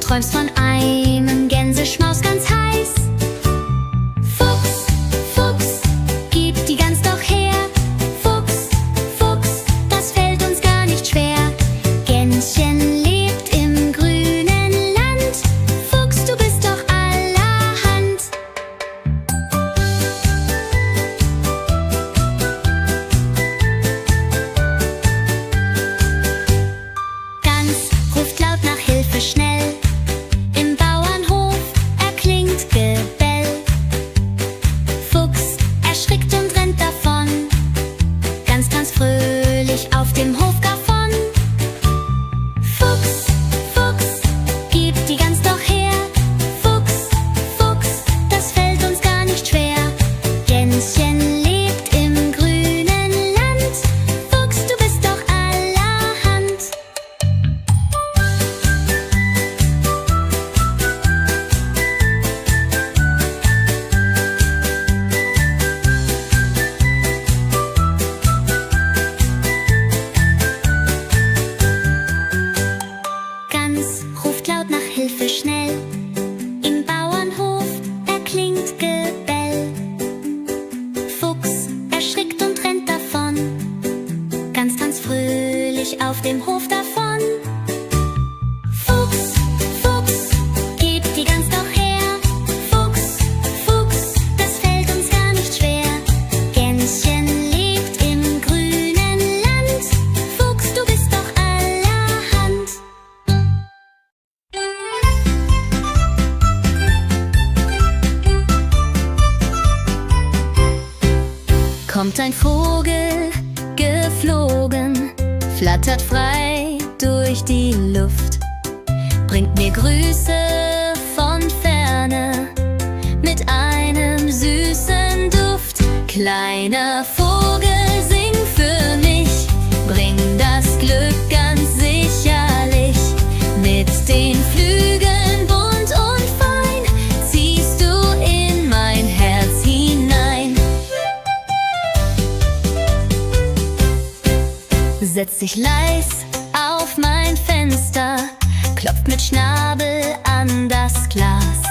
träumst von einem Gänseschmaus ganz heiß. Fuchs, Fuchs, gib die Gans doch her. Fuchs, Fuchs, das fällt uns gar nicht schwer. Gänschen lebt im grünen Land. Fuchs, du bist doch allerhand. Gans ruft laut nach Hilfe schnell. Im Bauernhof erklingt Gebell. Fuchs erschrickt und rennt davon. Gans tanzt fröhlich auf dem Hof davon. Fuchs, Fuchs, gib die Gans doch her. Fuchs, Fuchs, das fällt uns gar nicht schwer. Gänschen lebt im grünen Land. Fuchs, du bist doch allerhand. Gans ruft laut nach Hilfe schnell. Im Bauernhof erklingt Gebell. Fuchs erschrickt und rennt davon. Gans tanzt fröhlich auf dem Hof davon. Fuchs, Fuchs, gib die Gans doch her. Fuchs, Fuchs, das fällt uns gar nicht schwer. Gänschen lebt im grünen Land. Fuchs, du bist doch allerhand. Kommt ein Vogel geflogen, flattert frei durch die Luft, bringt mir Grüße von ferne mit einem süßen Duft. Kleiner Vogel, sing für mich, bring das Glück ganz sicherlich. Mit den Flügeln bunt und fein ziehst du in mein Herz hinein. Setzt sich leis auf mein Fenster, klopft mit Schnabel an das Glas,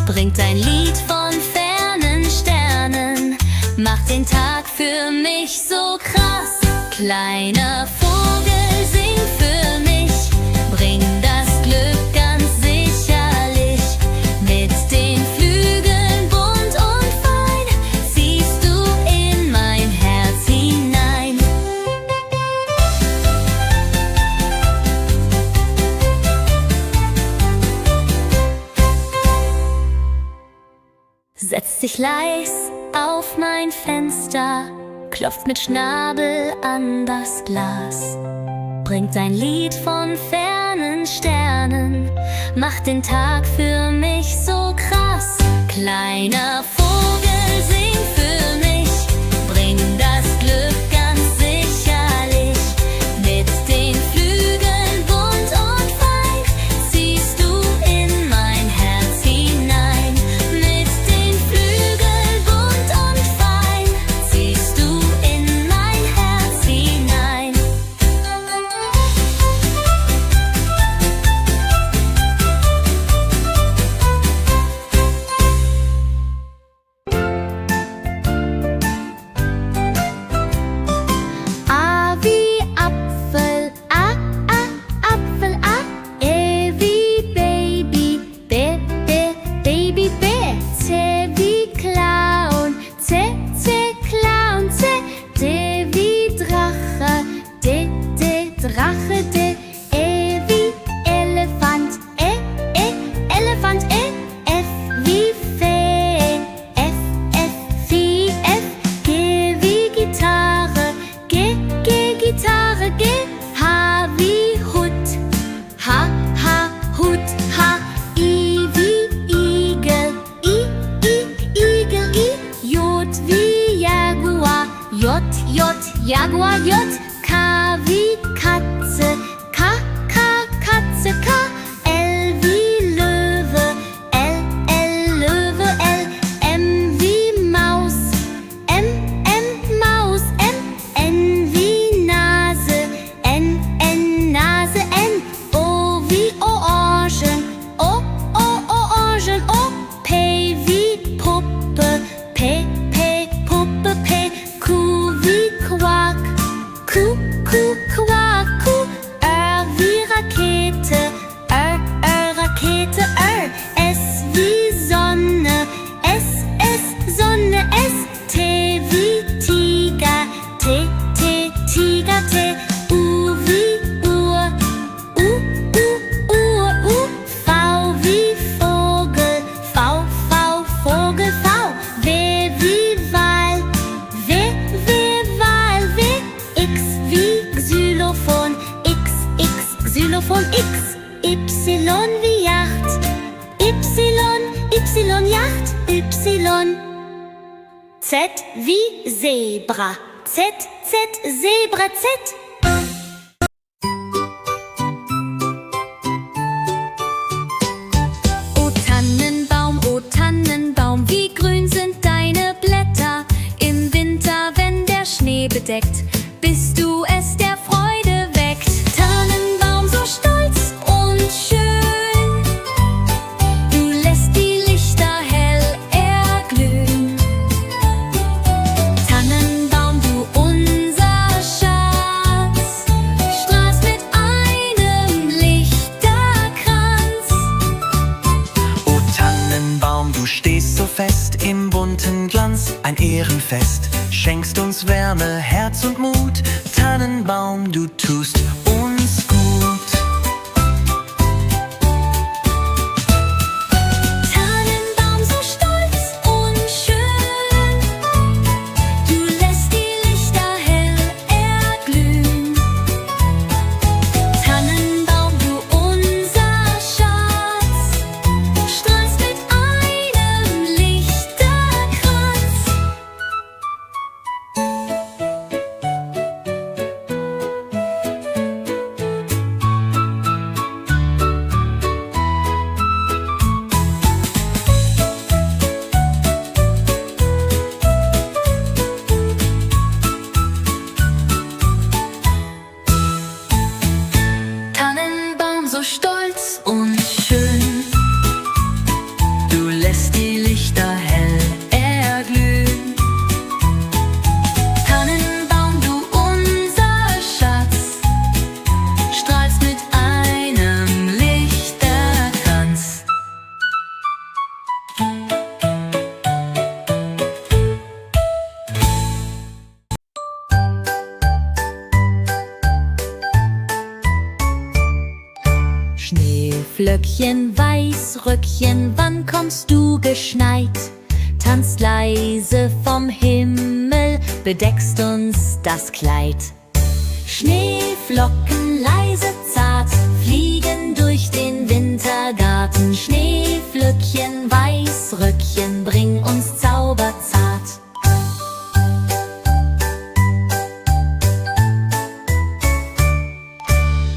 bringt ein Lied von fernen Sternen, macht den Tag für mich so krass. Kleiner Vogel, sing für mich, bring das Glück ganz sicherlich. Mit den Flügeln bunt und fein ziehst du in mein Herz hinein. Setzt sich leis auf mein Fenster, klopft mit Schnabel an das Glas, bringt ein Lied von fernen Sternen, macht den Tag für mich so krass. Kleiner Vogel, sing für mich, bring das Glück ganz sicherlich. Mit den Flügeln bunt und fein ziehst du in mein Herz hinein. Mit den Flügeln bunt und fein ziehst du in mein Herz hinein. Y, Yacht, Y. Z wie Zebra, Z, Zebra, Z. O Tannenbaum, wie grün sind deine Blätter. Im Winter, wenn der Schnee bedeckt, bist du es, der Freude weckt. Tannenbaum, so stolz und schön, du lässt die Lichter hell erglühen. Tannenbaum, du unser Schatz, strahlst mit einem Lichterkranz. O Tannenbaum, du stehst so fest im bunten Glanz, ein Ehrenfest, schenkst uns Wärme, Herz und Mut. Tannenbaum, du tust uns gut. Tannenbaum, so stolz und schön, du lässt die Lichter hell erglühen. Tannenbaum, du unser Schatz, strahlst mit einem Lichterkranz. Tannenbaum, so stolz und schön, du lässt die Lichter hell erglühen. Tannenbaum, du unser Schatz, strahlst mit einem Lichterkranz. Schneeflöckchen, Weißröckchen, wann kommst du geschneit? Tanzt leise vom Himmel, bedeckst uns das Kleid. Schneeflocken, leise zart, fliegen durch den Wintergarten. Schneeflöckchen, Weißröckchen, bring uns zauberzart.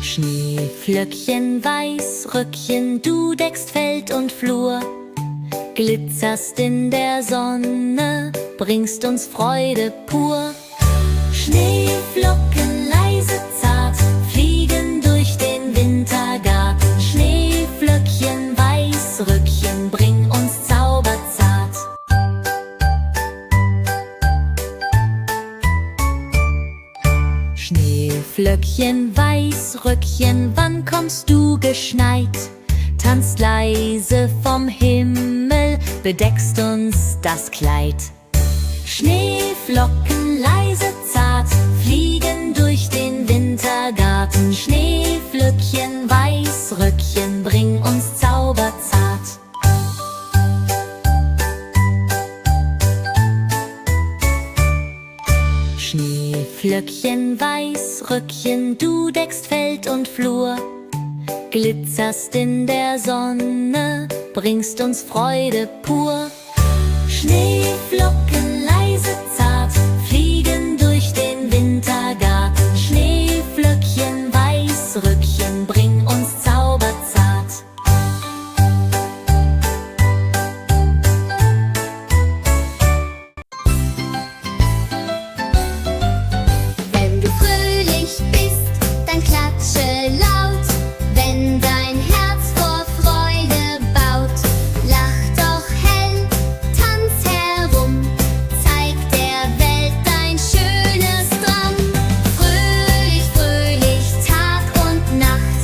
Schneeflöckchen, Weißröckchen, du deckst Feld und Flur, glitzerst in der Sonne, bringst uns Freude pur. Schneeflocken, leise zart, fliegen durch den Wintergarten. Schneeflöckchen, Weißröckchen, bring uns zauberzart. Schneeflöckchen, Weißröckchen, wann kommst du geschneit? Tanzt leise vom Himmel, bedeckst uns das Kleid. Schneeflocken, leise zart, fliegen durch den Wintergarten. Schneeflöckchen, Weißröckchen, bring uns zauberzart. Schneeflöckchen, Weißröckchen, du deckst Feld und Flur, glitzerst in der Sonne, bringst uns Freude pur. Schneeflocken, leise zart, fliegen durch den Wintergarten. Schneeflöckchen, Weißröckchen, bring uns zauberzart. Wenn du fröhlich bist, dann klatsche laut. Wenn dein Herz vor Freude baut, lach doch hell, tanz herum, zeig der Welt dein schönes Dran. Fröhlich, fröhlich, Tag und Nacht,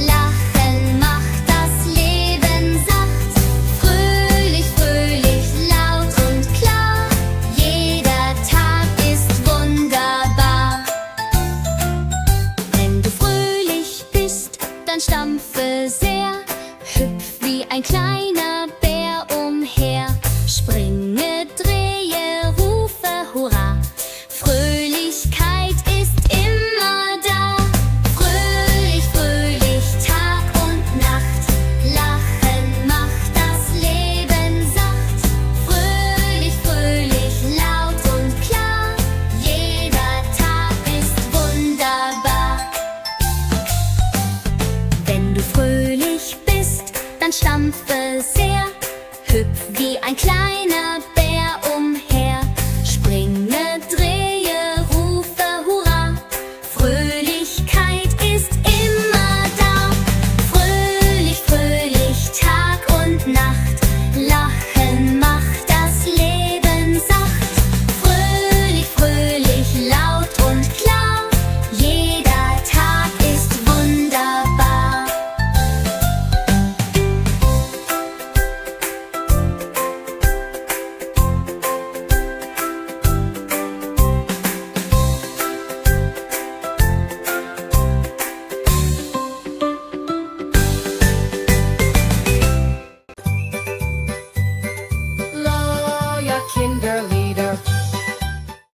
Lachen macht das Leben sacht. Fröhlich, fröhlich, laut und klar, jeder Tag ist wunderbar. Wenn du fröhlich bist, dann stampfe sehr, hüpf wie ein kleiner Bär umher. Springe, drehe, rufe Hurra, Fröhlichkeit ist immer da. Fröhlich, fröhlich, Tag und Nacht, Lachen macht stampfe sehr, hüpf wie ein kleiner